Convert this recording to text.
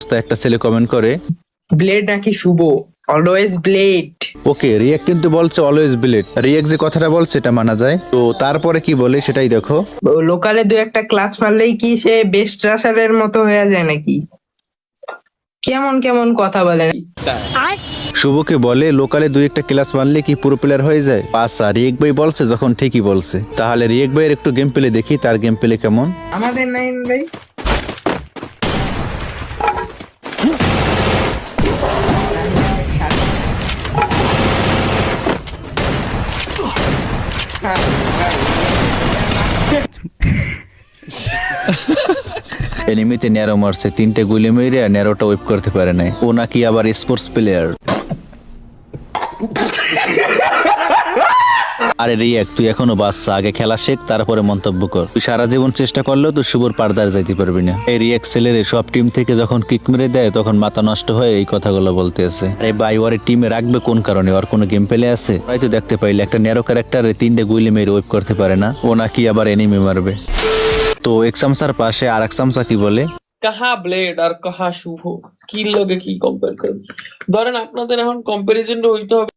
তো একটা ছেলে কমেন্ট করে ব্লেড নাকি শুভ, অলওয়েজ ব্লেড। ওকে, রিয়েক কিন্তু বলছে অলওয়েজ ব্লেড। রিয়েক যে কথাটা বলছে এটা মানা যায়। তো তারপরে কি বলে সেটাই দেখো। লোকালে দু একটা ক্লাচ মারলেই কি সে বেস্ট রাশারের মতো হয়ে যায় নাকি? কেমন কেমন কথা বলে। শুভকে বলে লোকালে দুই একটা ক্লাস মারলে কি পুরো প্লেয়ার হয়ে যায়? আচ্ছা, রিয়েক ভাই বলছে যখন ঠিকই বলছে। তাহলে রিয়েক ভাইয়ের একটু গেম প্লে দেখি, তার গেম প্লে কেমন। আমাদের নাইন ভাই এনিমিতে ন্যারো মারছে, 3টে গুলি মেরে ন্যারোটা ওয়েব করতে পারে নাই। ও নাকি আবার স্পোর্টস প্লেয়ার। আরে রিয়েক, তুই এখনো বাচ্চা, আগে খেলা শেখ তারপরে মন্তব্য কর। তুই সারা জীবন চেষ্টা করলেও তুই শুভর পারদার যাইতে পারবি না। এই রিয়েক ছেলের সব টিম থেকে যখন কিক মেরে দেয় তখন মাথা নষ্ট হয়ে এই কথাগুলো বলতে আছে। আরে ভাই, ওর টিমে রাখবে কোন কারণে? ওর কোনো গেম প্লে আছে? হয়তো দেখতে পাইলে একটা ন্যারো ক্যারেক্টারে 3টে গুলি মেরে ওয়েব করতে পারে না, ও নাকি আবার এনিমি মারবে। তো এক চামচার পাশে আর এক চামচা কি বলে, কাহা ব্লেড আর কাহা শুভ, কি লগে কি কম্পেয়ার করবে? ধরেন আপনাদের এখন কম্পারিজন হইতে হবে